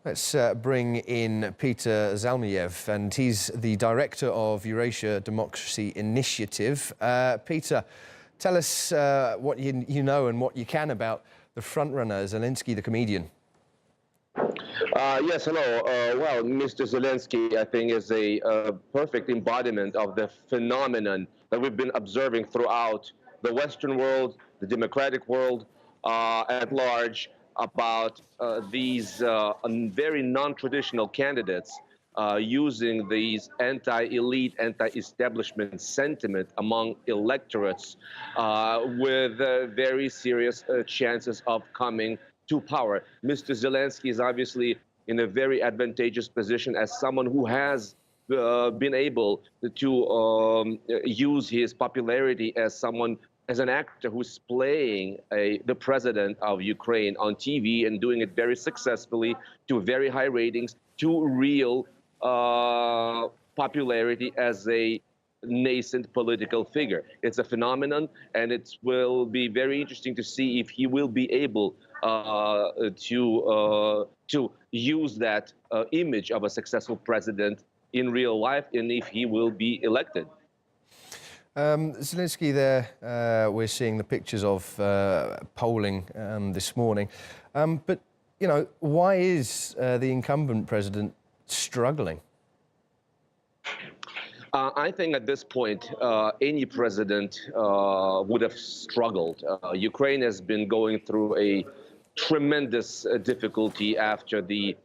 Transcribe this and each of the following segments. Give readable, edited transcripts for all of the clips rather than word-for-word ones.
Let's bring in Peter Zalmayev, and he's the director of Eurasia Democracy Initiative. Peter, tell us what you know and what you can about the frontrunner, Zelensky, the comedian. Yes, hello. Well, Mr. Zelensky, I think, is a perfect embodiment of the phenomenon that we've been observing throughout the Western world, the democratic world at large, about these very non-traditional candidates using these anti-elite, anti-establishment sentiment among electorates with very serious chances of coming to power. Mr. Zelensky is obviously in a very advantageous position as someone who has been able to use his popularity as an actor who's playing the president of Ukraine on TV and doing it very successfully, to very high ratings, to real popularity as a nascent political figure. It's a phenomenon, and it will be very interesting to see if he will be able to use that image of a successful president in real life, and if he will be elected. Zelensky there, we're seeing the pictures of polling this morning. But, you know, why is the incumbent president struggling? I think at this point, any president would have struggled. Ukraine has been going through a tremendous difficulty after the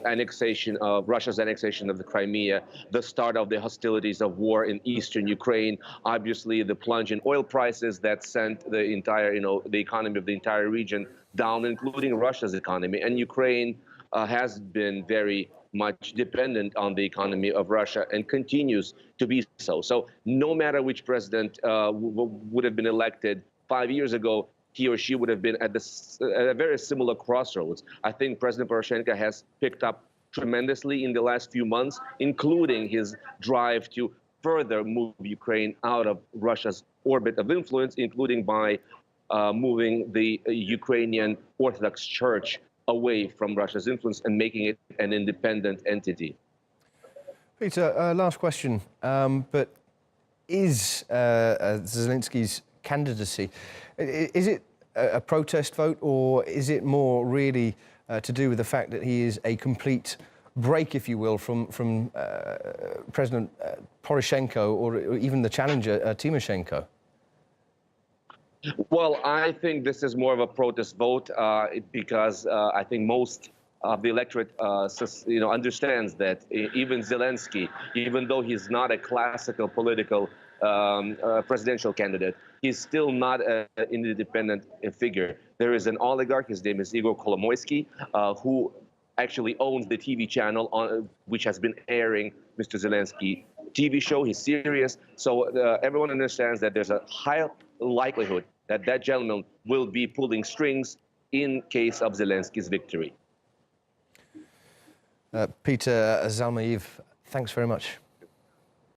annexation of Russia's annexation of the Crimea, the start of the hostilities of war in eastern Ukraine, obviously the plunge in oil prices that sent the entire, the economy of the entire region down, including Russia's economy. And Ukraine has been very much dependent on the economy of Russia and continues to be so. So no matter which president would have been elected 5 years ago, he or she would have been at a very similar crossroads. I think President Poroshenko has picked up tremendously in the last few months, including his drive to further move Ukraine out of Russia's orbit of influence, including by moving the Ukrainian Orthodox Church away from Russia's influence and making it an independent entity. Peter, last question, but is Zelensky's candidacy, is it a protest vote, or is it more really to do with the fact that he is a complete break, if you will, from President Poroshenko or even the challenger Tymoshenko? Well, I think this is more of a protest vote because I think most of the electorate, understands that even Zelensky, even though he's not a classical political presidential candidate, he's still not an independent figure. There is an oligarch, his name is Igor Kolomoisky, who actually owns the TV channel which has been airing Mr. Zelensky TV show. He's serious. So everyone understands that there's a high likelihood that that gentleman will be pulling strings in case of Zelensky's victory. Peter Zalmayev, thanks very much.